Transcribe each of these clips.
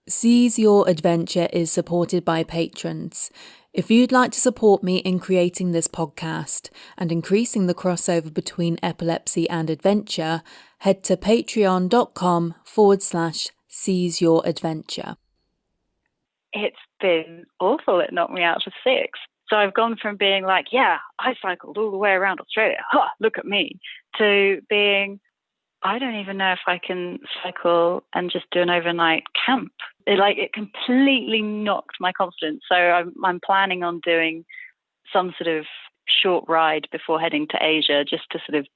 Seize Your Adventure is supported by patrons. If you'd like to support me in creating this podcast and increasing the crossover between epilepsy and adventure, head to patreon.com/Seize Your Adventure. It's been awful. It knocked me out for 6. So I've gone from being like, yeah, I cycled all the way around Australia. Ha, look at me. To being, I don't even know if I can cycle and just do an overnight camp. It completely knocked my confidence. So I'm planning on doing some sort of short ride before heading to Asia, just to sort of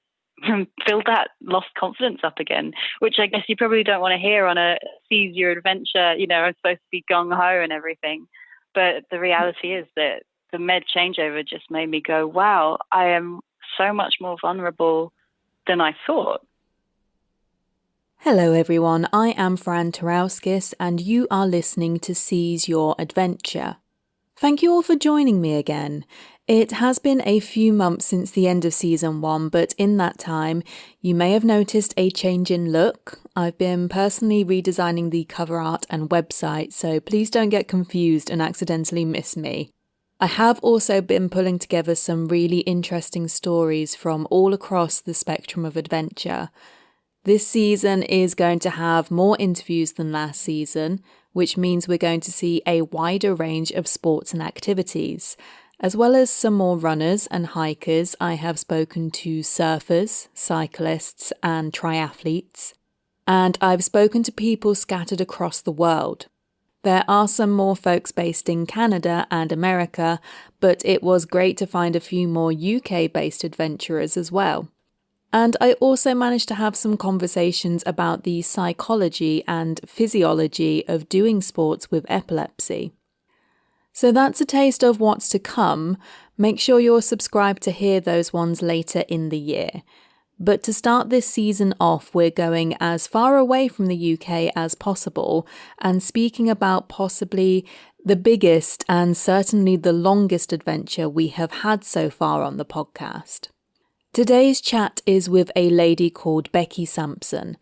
build that lost confidence up again, which I guess you probably don't want to hear on a Seize Your Adventure. You know, I'm supposed to be gung-ho and everything. But the reality is that the med changeover just made me go, wow, I am so much more vulnerable than I thought. Hello everyone, I am Fran Tarauskis and you are listening to Seize Your Adventure. Thank you all for joining me again. It has been a few months since the end of season 1, but in that time, you may have noticed a change in look. I've been personally redesigning the cover art and website, so please don't get confused and accidentally miss me. I have also been pulling together some really interesting stories from all across the spectrum of adventure. This season is going to have more interviews than last season, which means we're going to see a wider range of sports and activities. As well as some more runners and hikers, I have spoken to surfers, cyclists, and triathletes. And I've spoken to people scattered across the world. There are some more folks based in Canada and America, but it was great to find a few more UK-based adventurers as well. And I also managed to have some conversations about the psychology and physiology of doing sports with epilepsy. So that's a taste of what's to come. Make sure you're subscribed to hear those ones later in the year. But to start this season off, we're going as far away from the UK as possible and speaking about possibly the biggest and certainly the longest adventure we have had so far on the podcast. Today's chat is with a lady called Becky Sampson.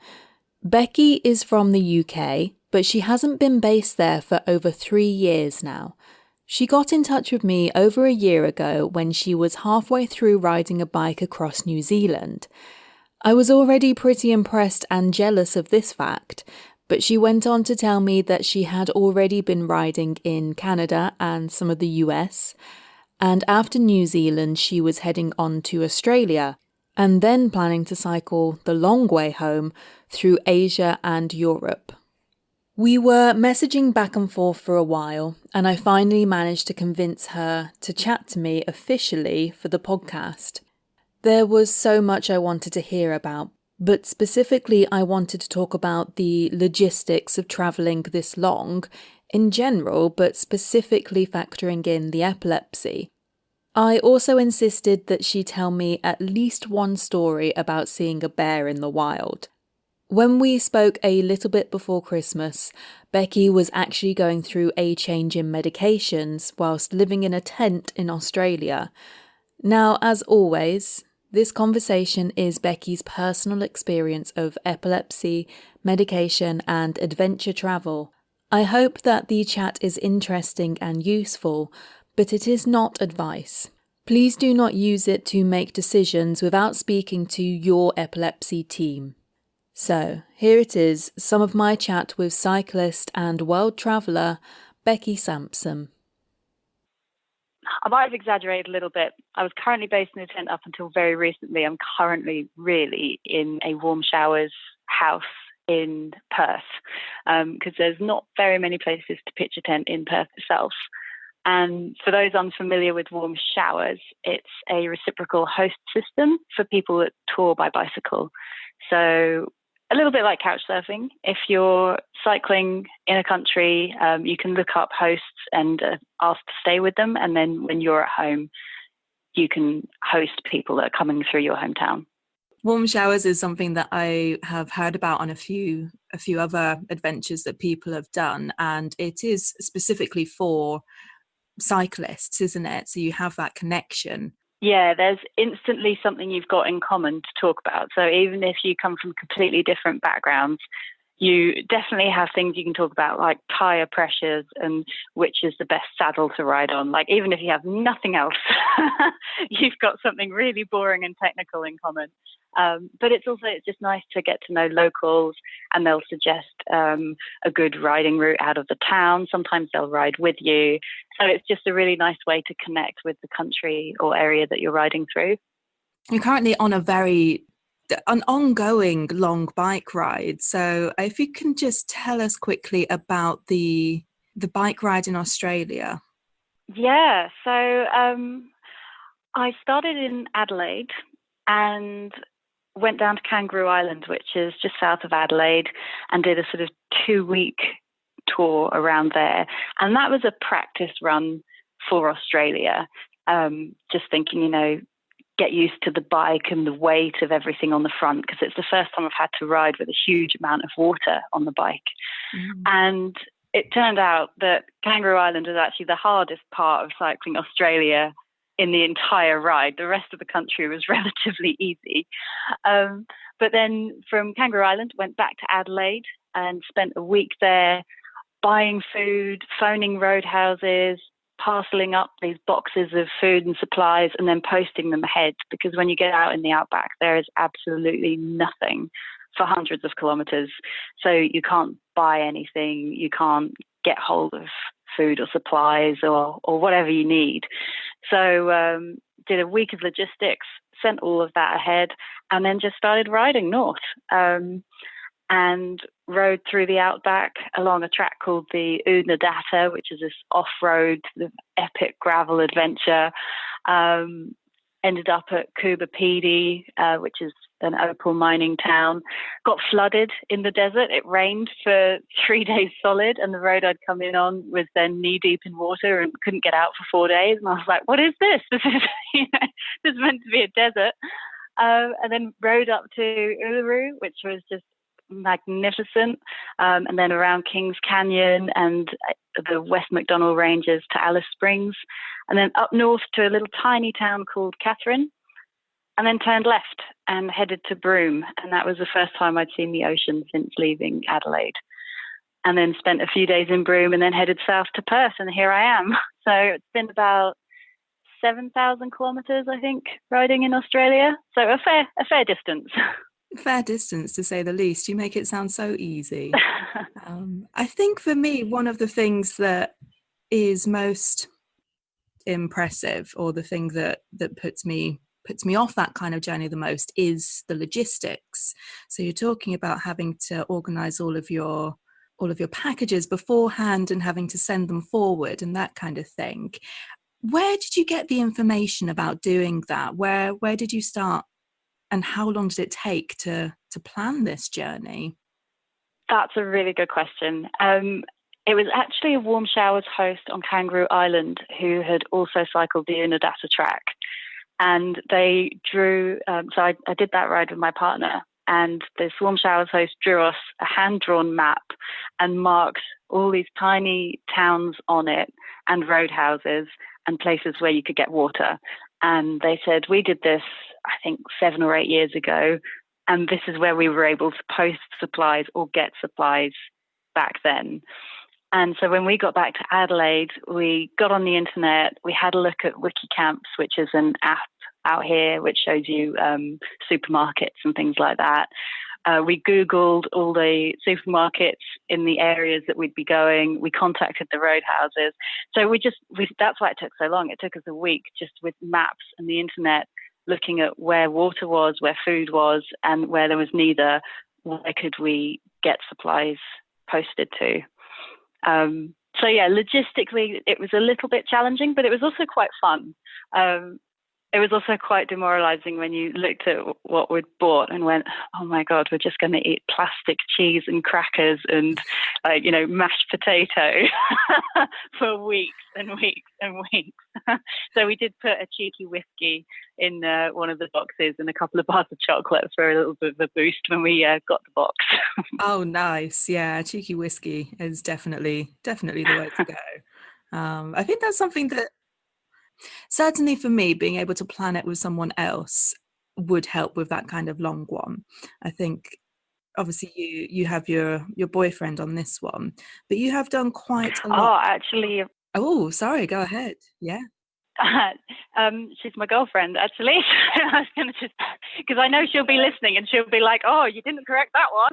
Becky is from the UK, but she hasn't been based there for over 3 years now. She got in touch with me over a year ago when she was halfway through riding a bike across New Zealand. I was already pretty impressed and jealous of this fact, but she went on to tell me that she had already been riding in Canada and some of the US, and after New Zealand she was heading on to Australia, and then planning to cycle the long way home through Asia and Europe. We were messaging back and forth for a while, and I finally managed to convince her to chat to me officially for the podcast. There was so much I wanted to hear about, but specifically I wanted to talk about the logistics of travelling this long in general, but specifically factoring in the epilepsy. I also insisted that she tell me at least one story about seeing a bear in the wild. When we spoke a little bit before Christmas, Becky was actually going through a change in medications whilst living in a tent in Australia. Now, as always, this conversation is Becky's personal experience of epilepsy, medication, and adventure travel. I hope that the chat is interesting and useful, but it is not advice. Please do not use it to make decisions without speaking to your epilepsy team. So, here it is, some of my chat with cyclist and world traveller Becky Sampson. I might have exaggerated a little bit. I was currently based in a tent up until very recently. I'm currently really in a warm showers house in Perth, because there's not very many places to pitch a tent in Perth itself. And for those unfamiliar with warm showers, it's a reciprocal host system for people that tour by bicycle. So a little bit like couch surfing. If you're cycling in a country, you can look up hosts and ask to stay with them. And then when you're at home, you can host people that are coming through your hometown. Warm showers is something that I have heard about on a few other adventures that people have done. And it is specifically for cyclists, isn't it? So you have that connection. Yeah, there's instantly something you've got in common to talk about. So even if you come from completely different backgrounds, you definitely have things you can talk about, like tire pressures and which is the best saddle to ride on. Like, even if you have nothing else, you've got something really boring and technical in common. But it's just nice to get to know locals, and they'll suggest a good riding route out of the town. Sometimes they'll ride with you. So it's just a really nice way to connect with the country or area that you're riding through. You're currently on an ongoing long bike ride. So if you can just tell us quickly about the bike ride in Australia. Yeah, so I started in Adelaide and went down to Kangaroo Island, which is just south of Adelaide, and did a sort of 2-week tour around there. And that was a practice run for Australia. Just thinking, get used to the bike and the weight of everything on the front, because it's the first time I've had to ride with a huge amount of water on the bike. And it turned out that Kangaroo Island is actually the hardest part of cycling Australia in the entire ride. The rest of the country was relatively easy. But then from Kangaroo Island, went back to Adelaide and spent a week there buying food, phoning roadhouses, parceling up these boxes of food and supplies, and then posting them ahead, because when you get out in the outback, there is absolutely nothing for hundreds of kilometers. So you can't buy anything, you can't get hold of food or supplies or whatever you need. So did a week of logistics, sent all of that ahead, and then just started riding north. And rode through the outback along a track called the Untitled, which is this off-road sort of epic gravel adventure. Ended up at Coober, which is an opal mining town. Got flooded in the desert. It rained for 3 days solid, and the road I'd come in on was then knee-deep in water and couldn't get out for 4 days. And I was like, what is this? This is meant to be a desert. And then rode up to Uluru, which was just magnificent, and then around Kings Canyon and the West McDonnell Ranges to Alice Springs, and then up north to a little tiny town called Catherine, and then turned left and headed to Broome. And that was the first time I'd seen the ocean since leaving Adelaide. And then spent a few days in Broome and then headed south to Perth, and here I am. So it's been about 7,000 kilometres, I think, riding in Australia. So a fair distance. Fair distance, to say the least. You make it sound so easy. I think for me, one of the things that is most impressive, or the thing that puts me off that kind of journey the most, is the logistics. So you're talking about having to organize all of your packages beforehand and having to send them forward and that kind of thing. Where did you get the information about doing that? Where did you start? And how long did it take to plan this journey? That's a really good question. It was actually a Warm Showers host on Kangaroo Island who had also cycled the Unadata track. And they drew, so I did that ride with my partner, and this Warm Showers host drew us a hand-drawn map and marked all these tiny towns on it and roadhouses and places where you could get water. And they said, we did this, I think, 7 or 8 years ago, and this is where we were able to post supplies or get supplies back then. And so when we got back to Adelaide, we got on the internet, we had a look at WikiCamps, which is an app out here which shows you supermarkets and things like that. We Googled all the supermarkets in the areas that we'd be going. We contacted the roadhouses. So that's why it took so long. It took us a week just with maps and the internet, looking at where water was, where food was, and where there was neither, where could we get supplies posted to. So yeah, logistically, it was a little bit challenging, but it was also quite fun. It was also quite demoralizing when you looked at what we'd bought and went, oh my God, we're just going to eat plastic cheese and crackers and, mashed potato for weeks and weeks and weeks. So we did put a cheeky whiskey in one of the boxes and a couple of bars of chocolate for a little bit of a boost when we got the box. Oh, nice. Yeah, cheeky whiskey is definitely the way to go. I think that's something that, certainly for me, being able to plan it with someone else would help with that kind of long one. I think obviously you have your boyfriend on this one, but you have done quite a lot. Oh, actually, Oh, sorry, go ahead. Yeah. she's my girlfriend, actually. I was going to just, because I know she'll be listening and she'll be like, oh, you didn't correct that one.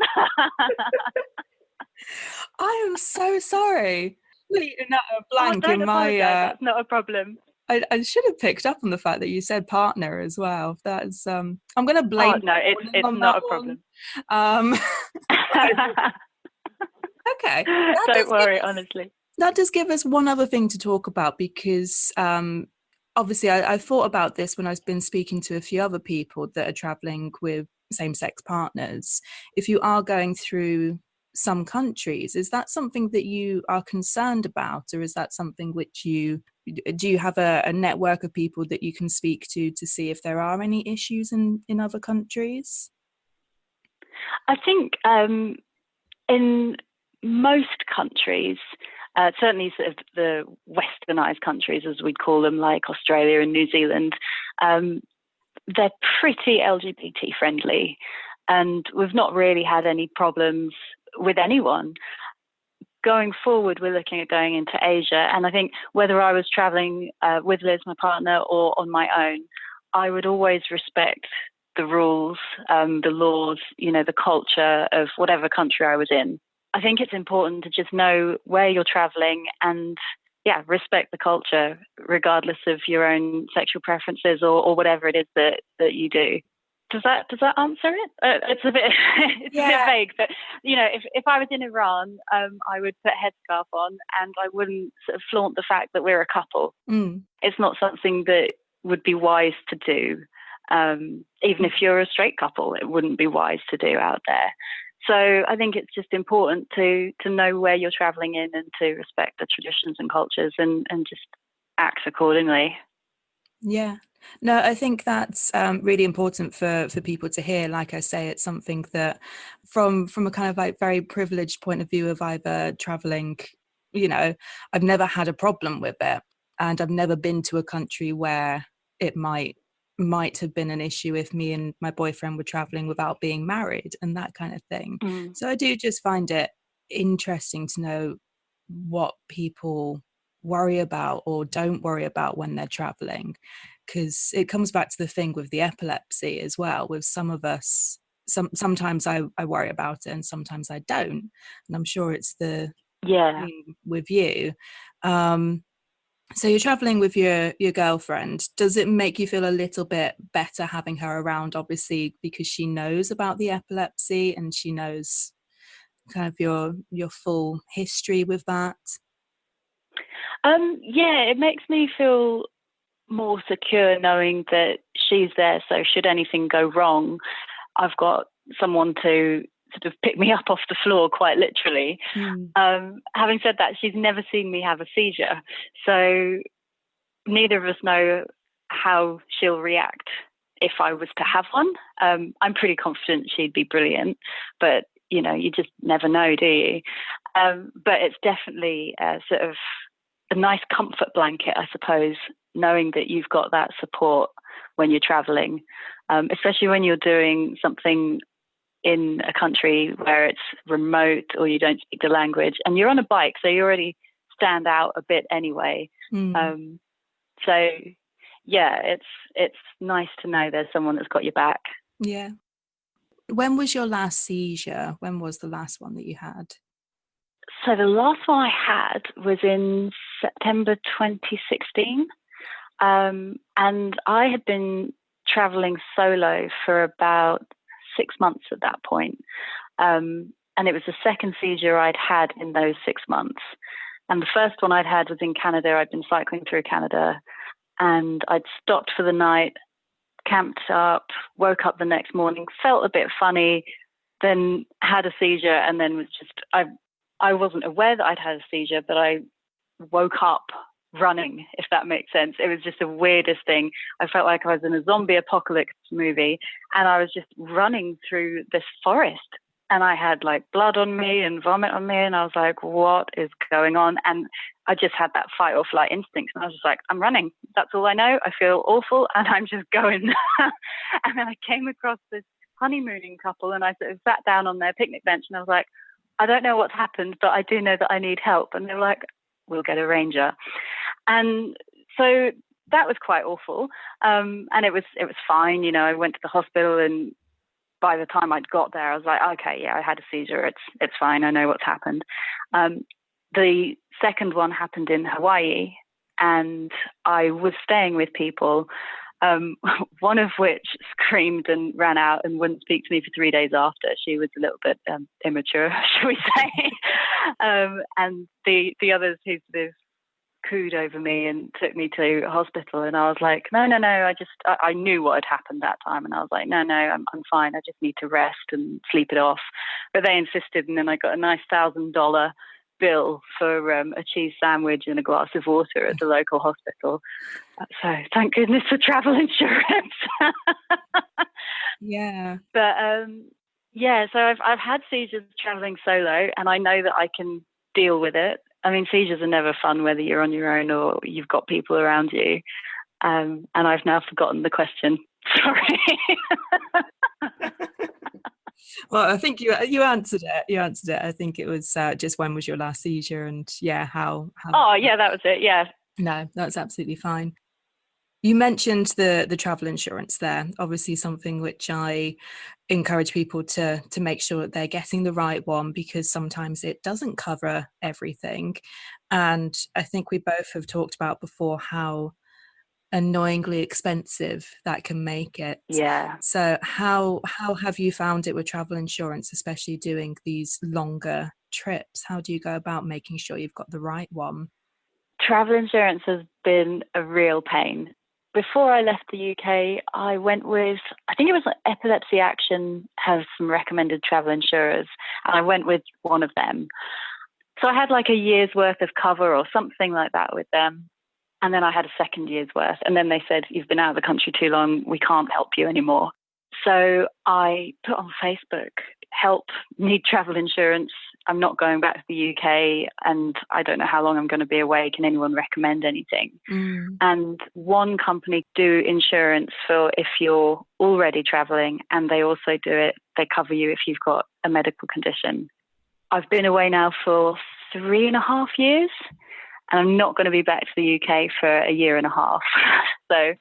I am so sorry. Completely and utter blank don't in my. apologise. That's not a problem. I should have picked up on the fact that you said partner as well. That's I'm going to blame. Oh no, it's not a problem. Okay. Don't worry, honestly. That does give us one other thing to talk about, because obviously I thought about this when I've been speaking to a few other people that are traveling with same-sex partners. If you are going through some countries, is that something that you are concerned about, or is that something which do you have a network of people that you can speak to see if there are any issues in other countries? I think in most countries, certainly sort of the westernized countries, as we'd call them, like Australia and New Zealand, they're pretty LGBT friendly, and we've not really had any problems with anyone. Going forward, we're looking at going into Asia, and I think whether I was traveling with Liz, my partner, or on my own, I would always respect the rules, the laws, the culture of whatever country I was in. I think it's important to just know where you're traveling and, respect the culture, regardless of your own sexual preferences or whatever it is that you do. Does that answer it? It's a bit a bit vague, but if I was in Iran, I would put a headscarf on and I wouldn't sort of flaunt the fact that we're a couple. It's not something that would be wise to do. Even if you're a straight couple, it wouldn't be wise to do out there. So I think it's just important to know where you're traveling in and to respect the traditions and cultures and just act accordingly. Yeah. No, I think that's really important for people to hear. Like I say, it's something that from a kind of like very privileged point of view of either traveling, I've never had a problem with it. And I've never been to a country where it might have been an issue if me and my boyfriend were traveling without being married and that kind of thing. So I do just find it interesting to know what people worry about or don't worry about when they're traveling, because it comes back to the thing with the epilepsy as well. With some of us, sometimes I worry about it and sometimes I don't, and I'm sure it's the thing with you. So you're traveling with your girlfriend. Does it make you feel a little bit better having her around, obviously, because she knows about the epilepsy and she knows kind of your full history with that? It makes me feel more secure knowing that she's there. So should anything go wrong, I've got someone to sort of pick me up off the floor, quite literally. Having said that, she's never seen me have a seizure, so neither of us know how she'll react if I was to have one. I'm pretty confident she'd be brilliant, but you just never know, do you? But it's definitely sort of a nice comfort blanket, I suppose, knowing that you've got that support when you're traveling, especially when you're doing something in a country where it's remote or you don't speak the language and you're on a bike, so you already stand out a bit anyway. So it's nice to know there's someone that's got your back. Yeah. When was your last seizure? When was the last one that you had? So the last one I had was in September 2016. And I had been traveling solo for about 6 months at that point. And it was the second seizure I'd had in those 6 months. And the first one I'd had was in Canada. I'd been cycling through Canada and I'd stopped for the night, camped up, woke up the next morning, felt a bit funny, then had a seizure, and then was just, I wasn't aware that I'd had a seizure, but I woke up running, if that makes sense. It was just the weirdest thing. I felt like I was in a zombie apocalypse movie and I was just running through this forest and I had like blood on me and vomit on me and I was like, what is going on? And I just had that fight or flight instinct and I was just like, I'm running. That's all I know. I feel awful and I'm just going. And then I came across this honeymooning couple, and I sort of sat down on their picnic bench and I was like, I don't know what's happened, but I do know that I need help. And they were like, we'll get a ranger. And so that was quite awful. And it was fine. I went to the hospital, and by the time I'd got there, I was like, okay, yeah, I had a seizure. It's fine. I know what's happened. The second one happened in Hawaii, and I was staying with people, one of which screamed and ran out and wouldn't speak to me for 3 days after. She was a little bit immature, shall we say. And the others who sort of cooed over me and took me to hospital, and I was like, no, I knew what had happened that time, and I was like, no, I'm fine, I just need to rest and sleep it off. But they insisted, and then I got a nice $1,000 bill for a cheese sandwich and a glass of water at the local hospital. So thank goodness for travel insurance. Yeah. But so I've had seizures traveling solo, and I know that I can deal with it. I mean, seizures are never fun, whether you're on your own or you've got people around you. And I've now forgotten the question. Sorry. Well, I think you answered it. You answered it. I think it was just when was your last seizure, and how. Oh, yeah, that was it. Yeah. No, that's absolutely fine. You mentioned the travel insurance there. Obviously, something which I encourage people to make sure that they're getting the right one, because sometimes it doesn't cover everything. And I think we both have talked about before how annoyingly expensive that can make it. Yeah. So how have you found it with travel insurance, especially doing these longer trips? How do you go about making sure you've got the right one? Travel insurance has been a real pain. Before I left the UK, I went with, I think it was Epilepsy Action has some recommended travel insurers, and I went with one of them. So I had like a year's worth of cover or something like that with them. And then I had a second year's worth. And then they said, you've been out of the country too long, we can't help you anymore. So I put on Facebook, help, need travel insurance. I'm not going back to the UK, and I don't know how long I'm going to be away. Can anyone recommend anything? And one company do insurance for if you're already traveling, and they also do it. They cover you if you've got a medical condition. I've been away now for 3.5 years, and I'm not going to be back to the UK for a year and a half. So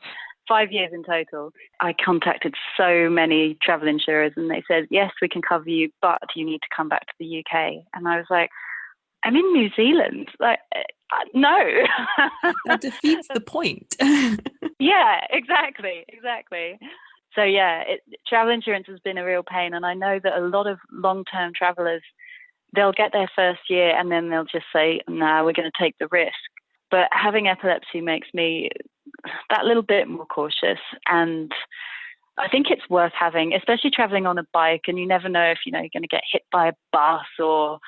5 years in total. I contacted so many travel insurers, and they said, yes, we can cover you, but you need to come back to the UK. And I was like, I'm in New Zealand. Like, no. That defeats the point. Yeah, exactly. So yeah, travel insurance has been a real pain. And I know that a lot of long-term travelers, they'll get their first year and then they'll just say, nah, we're going to take the risk. But having epilepsy makes me that little bit more cautious. And I think it's worth having, especially traveling on a bike, and you never know if, you're going to get hit by a bus or,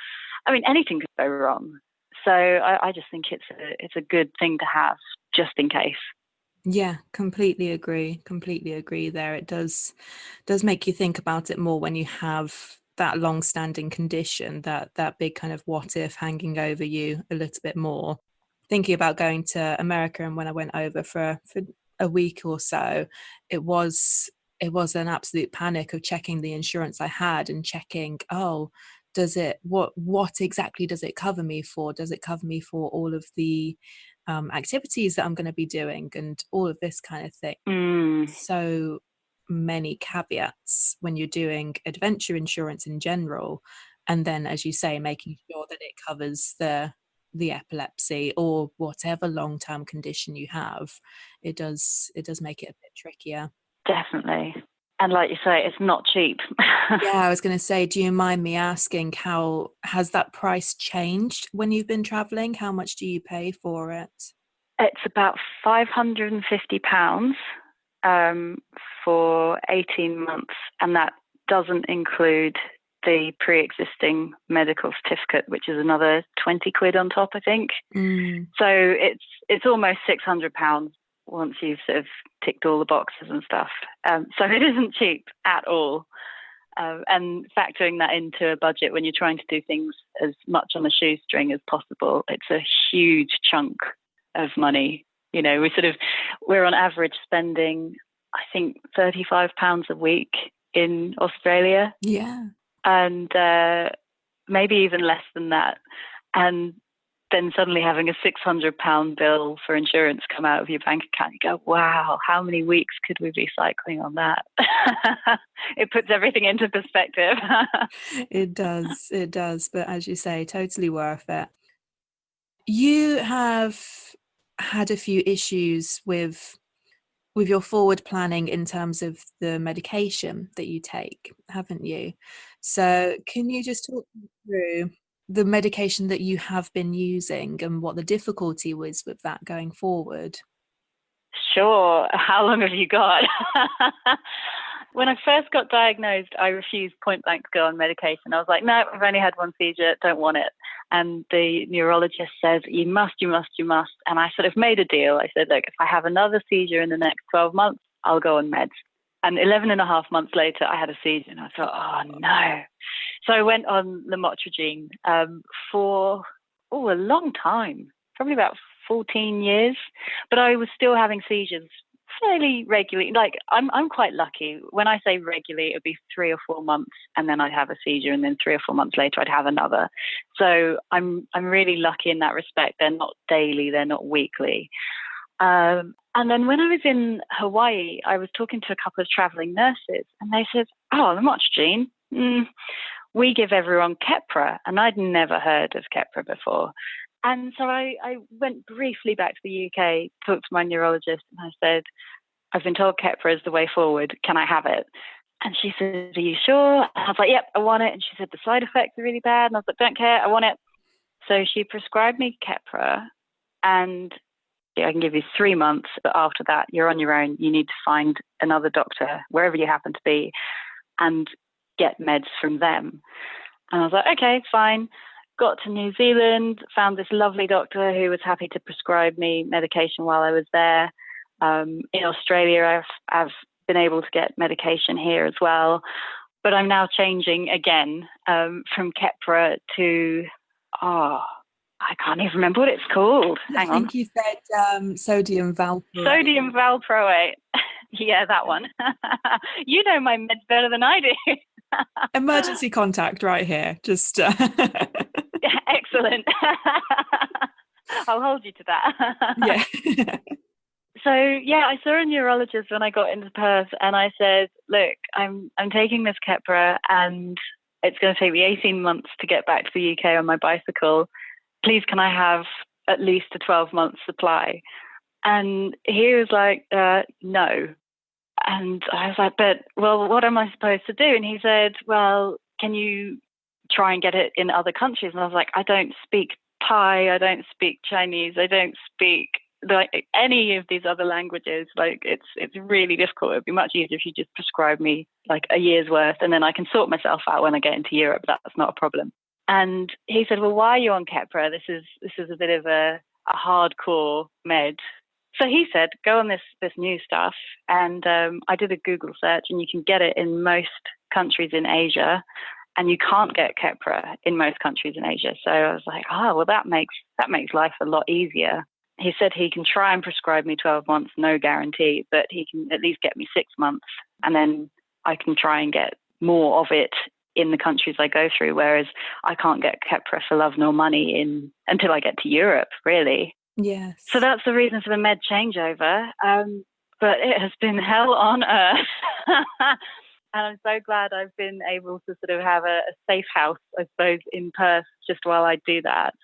anything could go wrong. So I just think it's a good thing to have just in case. Yeah, completely agree there. It does make you think about it more when you have that long-standing condition, that big kind of what if hanging over you a little bit more. Thinking about going to America, and when I went over for a week or so, it was an absolute panic of checking the insurance I had and checking, what exactly does it cover me for? Does it cover me for all of the activities that I'm going to be doing and all of this kind of thing? So many caveats when you're doing adventure insurance in general, and then, as you say, making sure that it covers the epilepsy or whatever long-term condition you have. It does make it a bit trickier. Definitely. And like you say, it's not cheap. Yeah, I was going to say, do you mind me asking, how has that price changed when you've been traveling? How much do you pay for it? It's about £550 for 18 months, and that doesn't include the pre-existing medical certificate, which is another 20 quid on top, I think. So it's almost £600 once you've sort of ticked all the boxes and stuff. So it isn't cheap at all. And factoring that into a budget when you're trying to do things as much on a shoestring as possible, it's a huge chunk of money. We're on average spending, I think, £35 a week in Australia. Yeah. And maybe even less than that. And then suddenly having a £600 bill for insurance come out of your bank account, you go, wow, how many weeks could we be cycling on that? It puts everything into perspective. It does. But as you say, totally worth it. You have had a few issues with your forward planning in terms of the medication that you take, haven't you? So can you just talk me through the medication that you have been using and what the difficulty was with that going forward? Sure. How long have you got? When I first got diagnosed, I refused point blank to go on medication. I was like, no, I've only had one seizure, don't want it. And the neurologist says, you must. And I sort of made a deal. I said, look, if I have another seizure in the next 12 months, I'll go on meds. And 11 and a half months later, I had a seizure. And I thought, oh, no. So I went on lamotrigine for a long time, probably about 14 years. But I was still having seizures fairly regularly. Like I'm quite lucky. When I say regularly, it'd be 3 or 4 months, and then I'd have a seizure, and then 3 or 4 months later, I'd have another. So I'm really lucky in that respect. They're not daily, they're not weekly. And then when I was in Hawaii, I was talking to a couple of traveling nurses, and they said, "Oh, lamotrigine. We give everyone Keppra," and I'd never heard of Keppra before. And so I went briefly back to the UK, talked to my neurologist, and I said, I've been told Keppra is the way forward. Can I have it? And she said, are you sure? And I was like, yep, I want it. And she said, the side effects are really bad. And I was like, don't care, I want it. So she prescribed me Keppra, and I can give you 3 months, but after that, you're on your own. You need to find another doctor, wherever you happen to be, and get meds from them. And I was like, okay, fine. Got to New Zealand, found this lovely doctor who was happy to prescribe me medication while I was there. In Australia, I've been able to get medication here as well. But I'm now changing again from Keppra to, I can't even remember what it's called. Hang on. I think you said sodium valproate. Sodium valproate. Yeah, that one. You know my meds better than I do. Emergency contact right here. Just excellent. I'll hold you to that. Yeah. So yeah, I saw a neurologist when I got into Perth, and I said, look, I'm taking this Keppra, and it's going to take me 18 months to get back to the UK on my bicycle. Please, can I have at least a 12-month supply? And he was like, no. And I was like, but, well, what am I supposed to do? And he said, well, can you try and get it in other countries? And I was like, I don't speak Thai, I don't speak Chinese, I don't speak like any of these other languages. Like it's really difficult. It'd be much easier if you just prescribe me like a year's worth, and then I can sort myself out when I get into Europe. That's not a problem. And he said, well, why are you on Keppra? This is a bit of a hardcore med. So he said, go on this new stuff. And I did a Google search, and you can get it in most countries in Asia, and you can't get Keppra in most countries in Asia. So I was like, well, that makes life a lot easier. He said he can try and prescribe me 12 months, no guarantee, but he can at least get me 6 months, and then I can try and get more of it in the countries I go through, whereas I can't get Keppra for love nor money until I get to Europe, really. Yes. So that's the reason for the med changeover. But it has been hell on earth. And I'm so glad I've been able to sort of have a safe house, I suppose, in Perth just while I do that.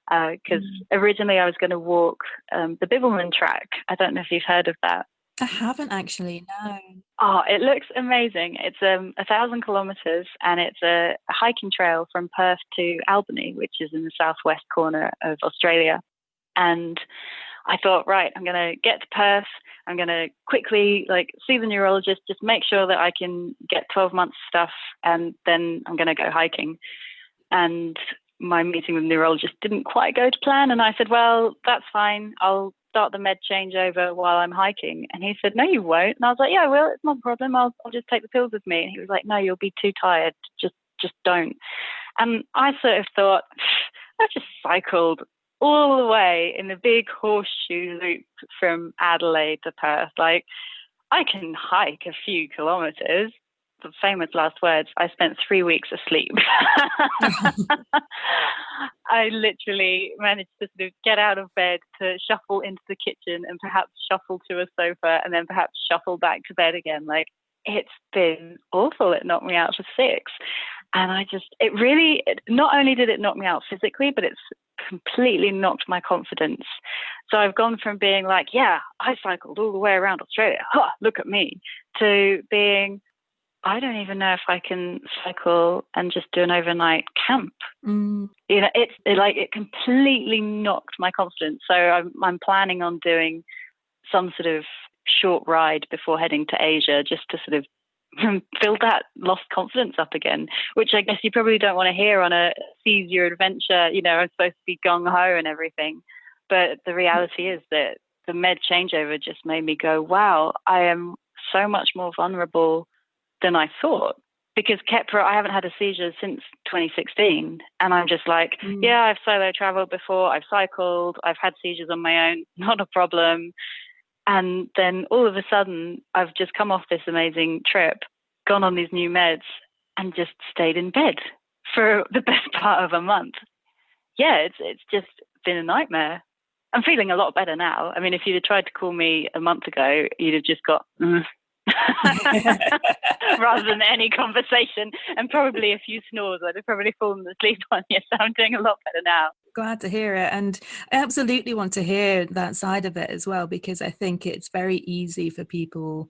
Because originally I was going to walk the Bibbulmun track. I don't know if you've heard of that. I haven't actually, no. Oh, it looks amazing. It's 1,000 kilometres, and it's a hiking trail from Perth to Albany, which is in the southwest corner of Australia. And I thought, right, I'm going to get to Perth. I'm going to quickly see the neurologist, just make sure that I can get 12 months stuff, and then I'm going to go hiking. And my meeting with the neurologist didn't quite go to plan. And I said, well, that's fine. I'll start the med changeover while I'm hiking. And he said, no, you won't. And I was like, yeah, I will. It's not a problem. I'll just take the pills with me. And he was like, no, you'll be too tired. Just don't. And I sort of thought, I've just cycled all the way in the big horseshoe loop from Adelaide to Perth. I can hike a few kilometres, the famous last words, I spent 3 weeks asleep. I literally managed to sort of get out of bed, to shuffle into the kitchen and perhaps shuffle to a sofa and then perhaps shuffle back to bed again. Like, it's been awful. It knocked me out for 6. And not only did it knock me out physically, but it's completely knocked my confidence. So I've gone from being like, yeah, I cycled all the way around Australia, look at me, to being, I don't even know if I can cycle and just do an overnight camp. It completely knocked my confidence. So I'm planning on doing some sort of short ride before heading to Asia, just to sort of build that lost confidence up again, which I guess you probably don't want to hear on a Seize Your Adventure. I'm supposed to be gung-ho and everything. But the reality is that the med changeover just made me go, wow, I am so much more vulnerable than I thought. Because I haven't had a seizure since 2016. And I'm just like, yeah, I've solo traveled before. I've cycled. I've had seizures on my own. Not a problem. And then all of a sudden, I've just come off this amazing trip, gone on these new meds, and just stayed in bed for the best part of a month. Yeah, it's just been a nightmare. I'm feeling a lot better now. I mean, if you'd have tried to call me a month ago, you'd have just got rather than any conversation, and probably a few snores. I'd have probably fallen asleep on you. So I'm doing a lot better now. Glad to hear it. And I absolutely want to hear that side of it as well, because I think it's very easy for people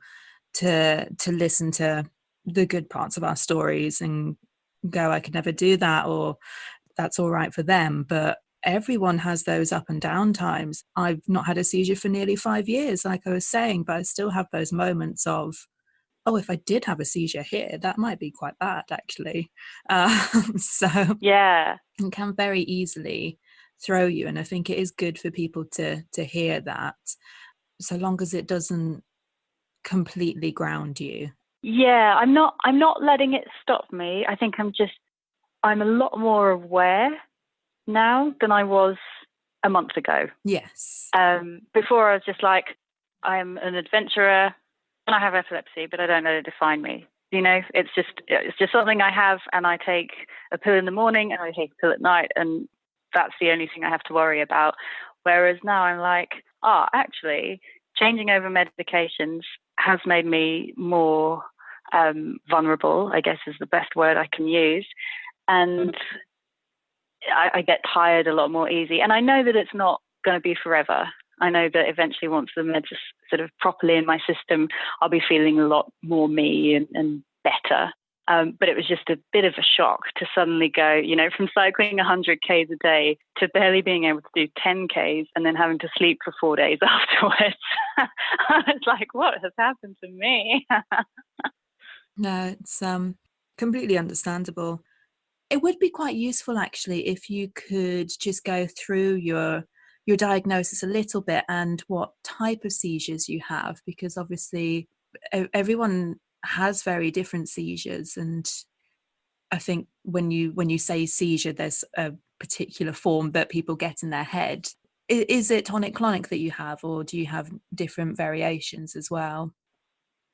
to listen to the good parts of our stories and go, I could never do that, or that's all right for them. But everyone has those up and down times. I've not had a seizure for nearly 5 years, like I was saying, but I still have those moments of, oh, if I did have a seizure here, that might be quite bad, actually. So yeah, it can very easily throw you. And I think it is good for people to hear that, so long as it doesn't completely ground you. Yeah, I'm not letting it stop me. I think I'm a lot more aware now than I was a month ago. Yes. Before I was just like, I'm an adventurer and I have epilepsy, but I don't let it define me. It's just something I have, and I take a pill in the morning and I take a pill at night, and that's the only thing I have to worry about. Whereas now I'm like, actually, changing over medications has made me more vulnerable, I guess is the best word I can use. And I get tired a lot more easy. And I know that it's not going to be forever. I know that eventually, once the meds are sort of properly in my system, I'll be feeling a lot more me and better. But it was just a bit of a shock to suddenly go, from cycling 100 Ks a day to barely being able to do 10 Ks and then having to sleep for 4 days afterwards. I was like, what has happened to me? No, it's completely understandable. It would be quite useful, actually, if you could just go through your diagnosis a little bit and what type of seizures you have, because obviously everyone has very different seizures. And I think when you say seizure, there's a particular form that people get in their head. Is it tonic-clonic that you have, or do you have different variations as well?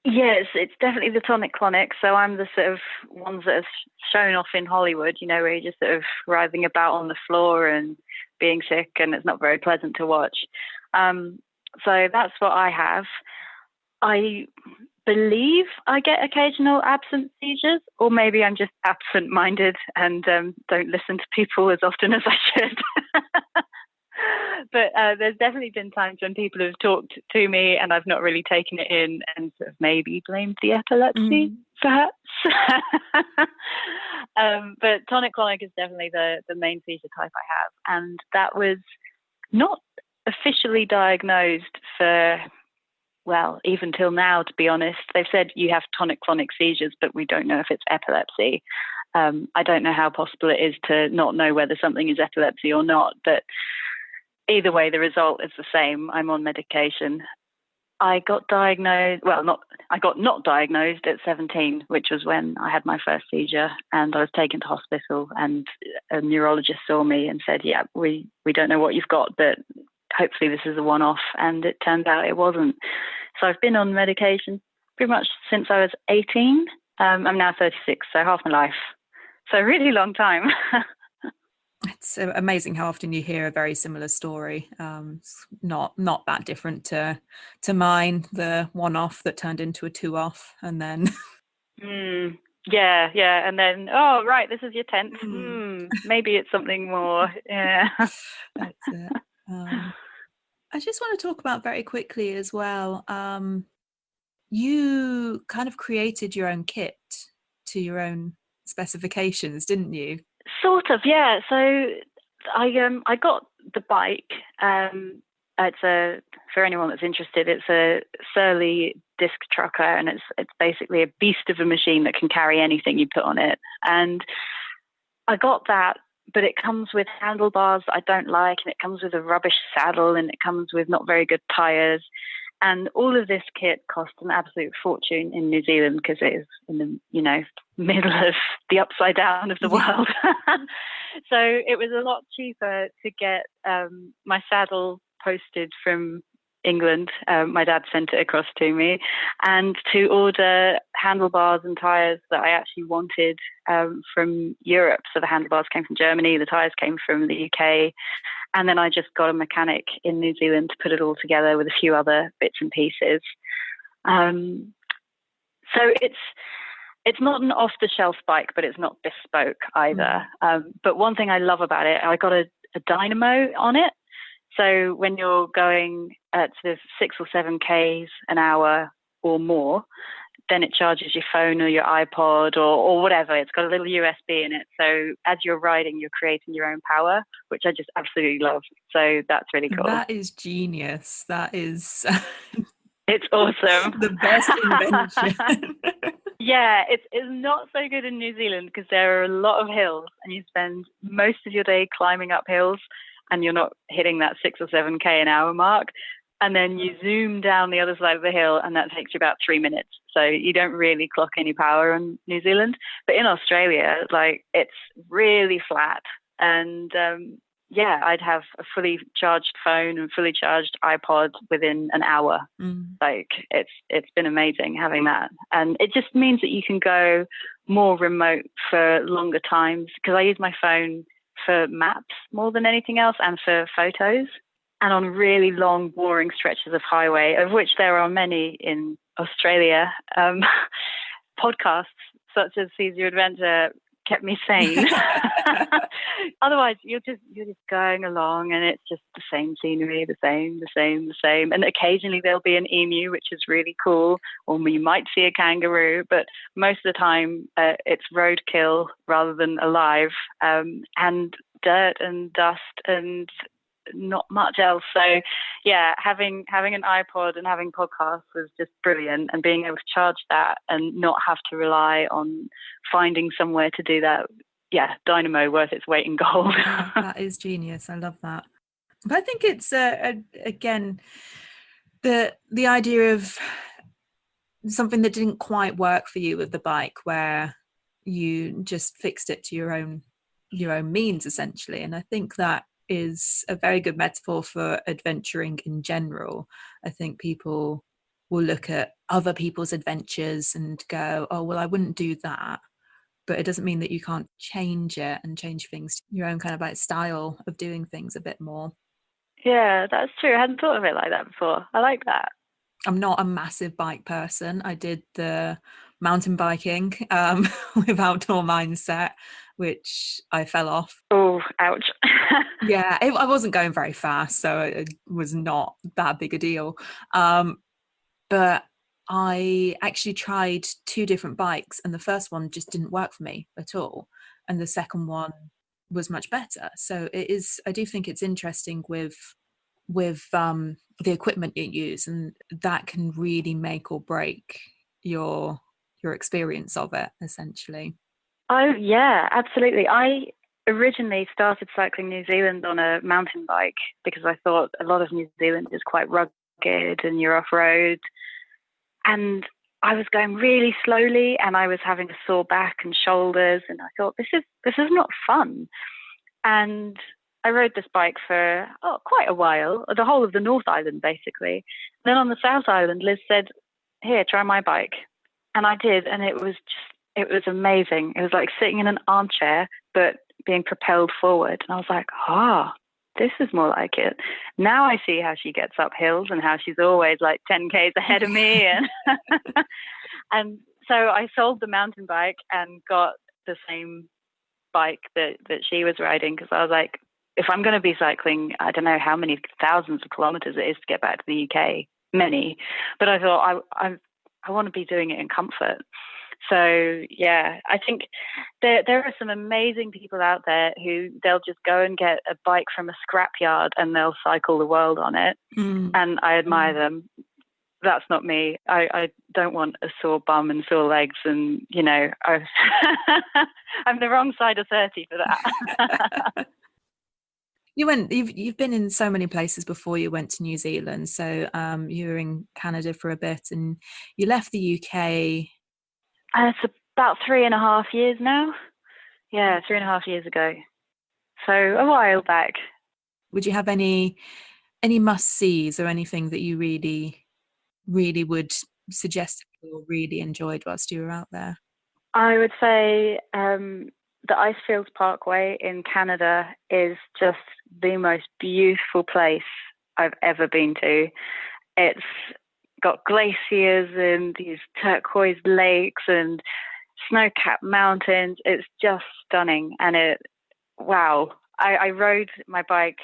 Yes, it's definitely the tonic-clonic. So I'm the sort of ones that are shown off in Hollywood, where you're just sort of writhing about on the floor and being sick, and it's not very pleasant to watch. So that's what I have. I believe I get occasional absent seizures, or maybe I'm just absent-minded and don't listen to people as often as I should. But there's definitely been times when people have talked to me and I've not really taken it in and sort of maybe blamed the epilepsy, perhaps. But tonic-clonic is definitely the main seizure type I have. And that was not officially diagnosed for, well, even till now, to be honest. They've said you have tonic-clonic seizures, but we don't know if it's epilepsy. I don't know how possible it is to not know whether something is epilepsy or not, but either way, the result is the same. I'm on medication. I got diagnosed, I got not diagnosed at 17, which was when I had my first seizure, and I was taken to hospital, and a neurologist saw me and said, yeah, we don't know what you've got, but hopefully this is a one-off. And it turned out it wasn't. So I've been on medication pretty much since I was 18. I'm now 36, so half my life. So really long time. It's amazing how often you hear a very similar story. It's not that different to mine, the one-off that turned into a two-off, and then yeah, and then right, this is your 10th. Maybe it's something more. Yeah, that's it. I just want to talk about very quickly as well. You kind of created your own kit to your own specifications, didn't you? Sort of, yeah. So I got the bike. For anyone that's interested, it's a Surly disc trucker, and it's basically a beast of a machine that can carry anything you put on it. And I got that, but it comes with handlebars that I don't like, and it comes with a rubbish saddle, and it comes with not very good tires. And all of this kit cost an absolute fortune in New Zealand because it is in the middle of the upside down of the world. So it was a lot cheaper to get my saddle posted from England. My dad sent it across to me, and to order handlebars and tires that I actually wanted from Europe. So the handlebars came from Germany, the tires came from the UK. And then I just got a mechanic in New Zealand to put it all together with a few other bits and pieces. So it's not an off-the-shelf bike, but it's not bespoke either. But one thing I love about it, I got a dynamo on it. So when you're going at sort of 6 or 7 Ks an hour or more, then it charges your phone or your iPod or whatever. It's got a little USB in it. So as you're riding, you're creating your own power, which I just absolutely love. So that's really cool. That is genius. That is... It's awesome. The best invention. Yeah, it's not so good in New Zealand because there are a lot of hills and you spend most of your day climbing up hills and you're not hitting that 6 or 7 K an hour mark. And then you zoom down the other side of the hill and that takes you about 3 minutes. So you don't really clock any power in New Zealand. But in Australia, it's really flat. And I'd have a fully charged phone and fully charged iPod within an hour. It's been amazing having that. And it just means that you can go more remote for longer times because I use my phone for maps more than anything else and for photos. And on really long, boring stretches of highway, of which there are many in Australia, podcasts such as Seize Your Adventure kept me sane. Otherwise, you're just going along, and it's just the same scenery, the same. And occasionally there'll be an emu, which is really cool, or you might see a kangaroo. But most of the time, it's roadkill rather than alive, and dirt and dust and not much else. So yeah, having an iPod and having podcasts was just brilliant, and being able to charge that and not have to rely on finding somewhere to do that. Yeah, dynamo worth its weight in gold. Yeah, that is genius. I love that. But I think it's again the idea of something that didn't quite work for you with the bike, where you just fixed it to your own means essentially. And I think that is a very good metaphor for adventuring in general. I think people will look at other people's adventures and go, oh, well, I wouldn't do that. But it doesn't mean that you can't change it and change things, your own kind of like style of doing things a bit more. Yeah, that's true. I hadn't thought of it like that before. I like that. I'm not a massive bike person. I did the mountain biking with Outdoor Mindset, which I fell off. Oh, ouch. Yeah, I wasn't going very fast, so it was not that big a deal. But I actually tried 2 different bikes, and the first one just didn't work for me at all. And the second one was much better. So I do think it's interesting with the equipment you use, and that can really make or break your experience of it, essentially. Oh yeah, absolutely. I originally started cycling New Zealand on a mountain bike because I thought a lot of New Zealand is quite rugged and you're off-road. And I was going really slowly and I was having a sore back and shoulders, and I thought, this is not fun. And I rode this bike for quite a while, the whole of the North Island, basically. Then on the South Island, Liz said, here, try my bike. And I did, and it was just it was amazing. It was like sitting in an armchair, but being propelled forward. And I was like, this is more like it. Now I see how she gets up hills and how she's always like 10 Ks ahead of me. And, and so I sold the mountain bike and got the same bike that she was riding, because I was like, if I'm going to be cycling, I don't know how many thousands of kilometers it is to get back to the UK, many, but I thought I want to be doing it in comfort. So yeah, I think there are some amazing people out there who they'll just go and get a bike from a scrapyard and they'll cycle the world on it. And I admire them. That's not me. I don't want a sore bum and sore legs, and you know, I'm the wrong side of 30 for that. You've been in so many places before you went to New Zealand. So you were in Canada for a bit, and you left the UK. It's about 3.5 years now. Yeah, 3.5 years ago. So a while back. Would you have any must-sees or anything that you really, really would suggest or really enjoyed whilst you were out there? I would say the Icefields Parkway in Canada is just the most beautiful place I've ever been to. It's got glaciers and these turquoise lakes and snow-capped mountains. It's just stunning. And I rode my bike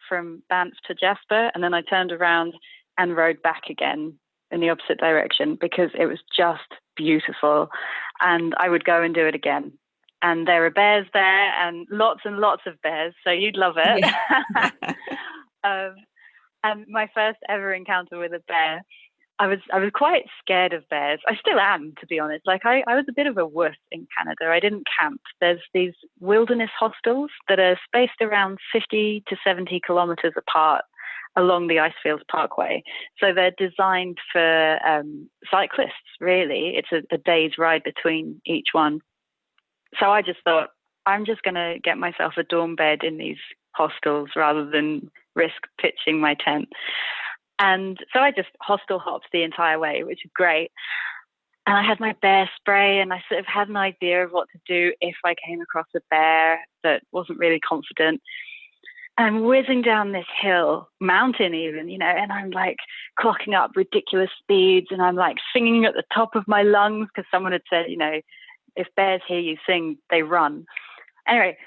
from Banff to Jasper, and then I turned around and rode back again in the opposite direction because it was just beautiful. And I would go and do it again. And there are bears there, and lots of bears, so you'd love it. Yeah. And my first ever encounter with a bear, I was quite scared of bears. I still am, to be honest. Like I was a bit of a wuss in Canada. I didn't camp. There's these wilderness hostels that are spaced around 50 to 70 kilometers apart along the Icefields Parkway. So they're designed for cyclists, really. It's a day's ride between each one. So I just thought, I'm just going to get myself a dorm bed in these hostels rather than risk pitching my tent. And so I just hostel hopped the entire way, which is great. And I had my bear spray, and I sort of had an idea of what to do if I came across a bear that wasn't really confident. And I'm whizzing down this hill, mountain even, you know, and I'm like clocking up ridiculous speeds, and I'm like singing at the top of my lungs because someone had said, you know, if bears hear you sing, they run. Anyway,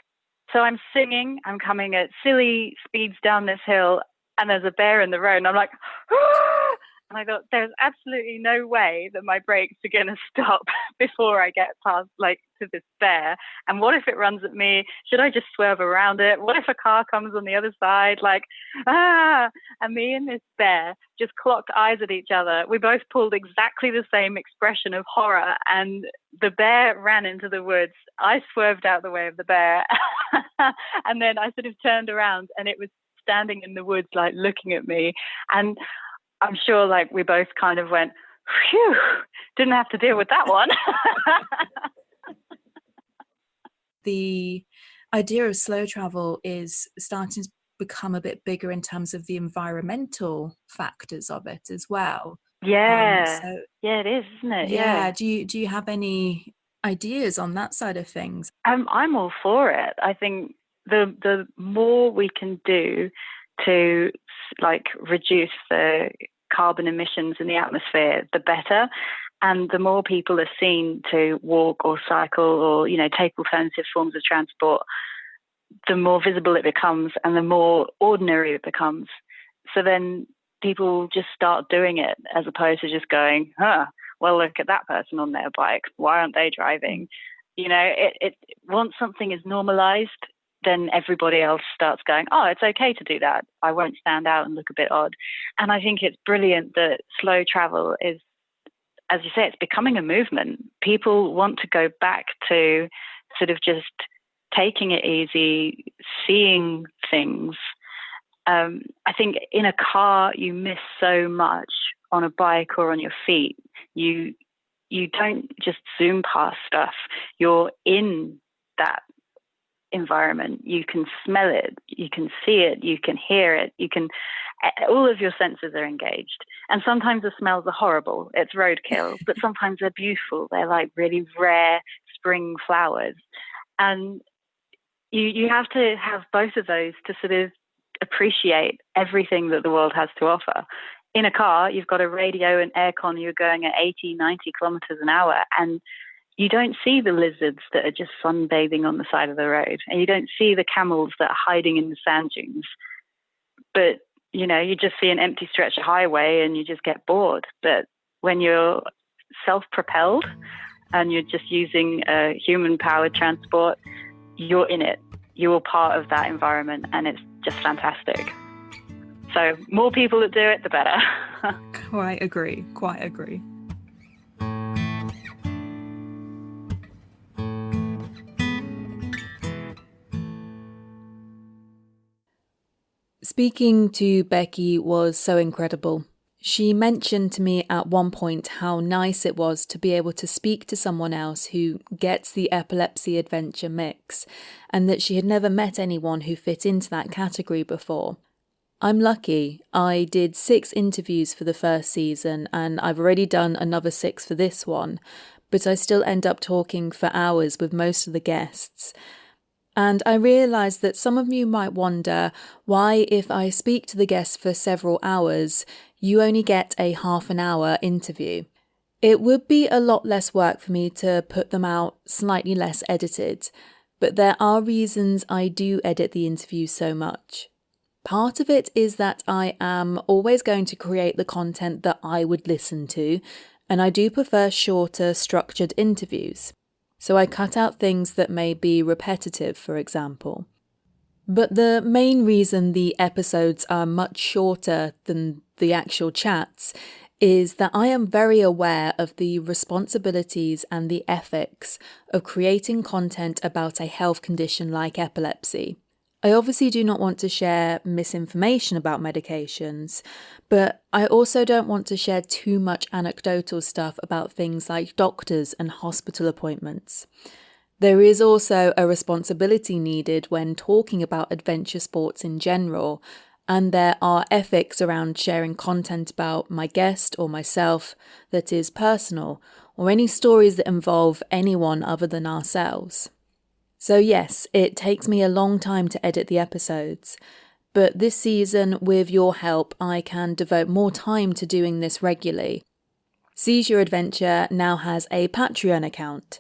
so I'm singing, I'm coming at silly speeds down this hill, and there's a bear in the road, and I'm like, ah! And I thought, there's absolutely no way that my brakes are going to stop before I get past, like, to this bear. And what if it runs at me? Should I just swerve around it? What if a car comes on the other side? Like, and me and this bear just clocked eyes at each other. We both pulled exactly the same expression of horror, and the bear ran into the woods. I swerved out the way of the bear. And then I sort of turned around, and it was standing in the woods, like, looking at me. And I'm sure, like, we both kind of went, phew, didn't have to deal with that one. The idea of slow travel is starting to become a bit bigger in terms of the environmental factors of it as well. Yeah. Yeah, it is, isn't it? Yeah. Do you have any ideas on that side of things? I'm all for it. I think the more we can do to, like, reduce the carbon emissions in the atmosphere, the better. And the more people are seen to walk or cycle or, you know, take alternative forms of transport, the more visible it becomes and the more ordinary it becomes. So then people just start doing it as opposed to just going, well, look at that person on their bike. Why aren't they driving? You know, once something is normalized, then everybody else starts going, oh, it's okay to do that. I won't stand out and look a bit odd. And I think it's brilliant that slow travel is, as you say, it's becoming a movement. People want to go back to sort of just taking it easy, seeing things. I think in a car, you miss so much. On a bike or on your feet, you don't just zoom past stuff. You're in that environment. You can smell it, you can see it, you can hear it, you can all of your senses are engaged. And sometimes the smells are horrible. It's roadkill, but sometimes they're beautiful. They're like really rare spring flowers. And you have to have both of those to sort of appreciate everything that the world has to offer. In a car, you've got a radio and aircon, you're going at 80, 90 kilometers an hour, and you don't see the lizards that are just sunbathing on the side of the road, and you don't see the camels that are hiding in the sand dunes. But, you know, you just see an empty stretch of highway and you just get bored. But when you're self-propelled and you're just using human-powered transport, you're in it. You're part of that environment, and it's just fantastic. So more people that do it, the better. Quite agree. Speaking to Becky was so incredible. She mentioned to me at one point how nice it was to be able to speak to someone else who gets the epilepsy adventure mix, and that she had never met anyone who fit into that category before. I'm lucky. I did 6 interviews for the first season, and I've already done another 6 for this one, but I still end up talking for hours with most of the guests. And I realised that some of you might wonder why, if I speak to the guests for several hours, you only get a half an hour interview. It would be a lot less work for me to put them out slightly less edited, but there are reasons I do edit the interview so much. Part of it is that I am always going to create the content that I would listen to, and I do prefer shorter, structured interviews. So I cut out things that may be repetitive, for example. But the main reason the episodes are much shorter than the actual chats is that I am very aware of the responsibilities and the ethics of creating content about a health condition like epilepsy. I obviously do not want to share misinformation about medications, but I also don't want to share too much anecdotal stuff about things like doctors and hospital appointments. There is also a responsibility needed when talking about adventure sports in general, and there are ethics around sharing content about my guest or myself that is personal, or any stories that involve anyone other than ourselves. So yes, it takes me a long time to edit the episodes, but this season, with your help, I can devote more time to doing this regularly. Seize Your Adventure now has a Patreon account.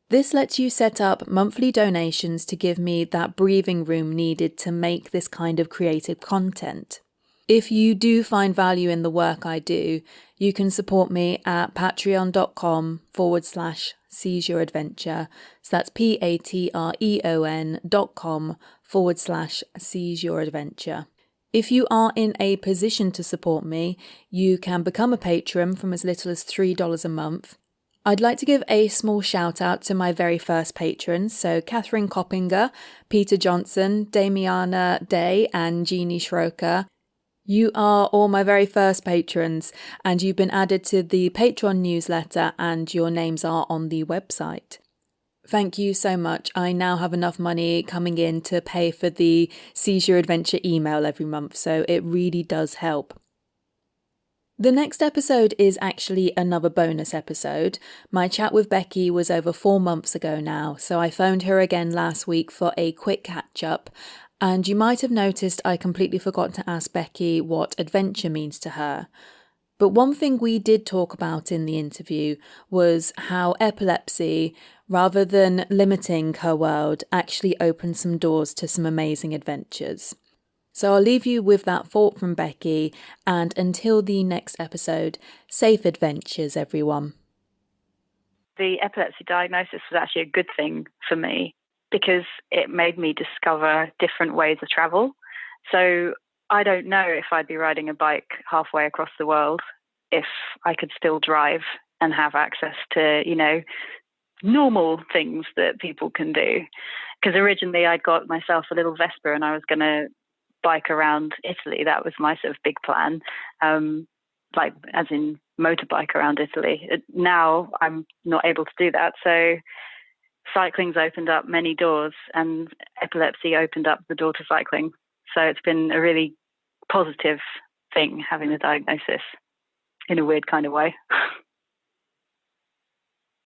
This lets you set up monthly donations to give me that breathing room needed to make this kind of creative content. If you do find value in the work I do, you can support me at patreon.com/Seize Your Adventure. So that's patreon.com/Seize Your Adventure. If you are in a position to support me, you can become a patron from as little as $3 a month. I'd like to give a small shout out to my very first patrons, so Catherine Coppinger, Peter Johnson, Damiana Day and Jeannie Schroker. You are all my very first patrons, and you've been added to the Patreon newsletter, and your names are on the website. Thank you so much. I now have enough money coming in to pay for the Seize Your Adventure email every month, so it really does help. The next episode is actually another bonus episode. My chat with Becky was over 4 months ago now, so I phoned her again last week for a quick catch-up, and you might have noticed I completely forgot to ask Becky what adventure means to her. But one thing we did talk about in the interview was how epilepsy, rather than limiting her world, actually opened some doors to some amazing adventures. So I'll leave you with that thought from Becky, and until the next episode, safe adventures, everyone. The epilepsy diagnosis was actually a good thing for me because it made me discover different ways of travel. So I don't know if I'd be riding a bike halfway across the world if I could still drive and have access to, normal things that people can do. Because originally I'd got myself a little Vespa and I was going to bike around Italy. That was my sort of big plan, like as in motorbike around Italy. Now I'm not able to do that. So cycling's opened up many doors, and epilepsy opened up the door to cycling. So it's been a really positive thing, having the diagnosis, in a weird kind of way.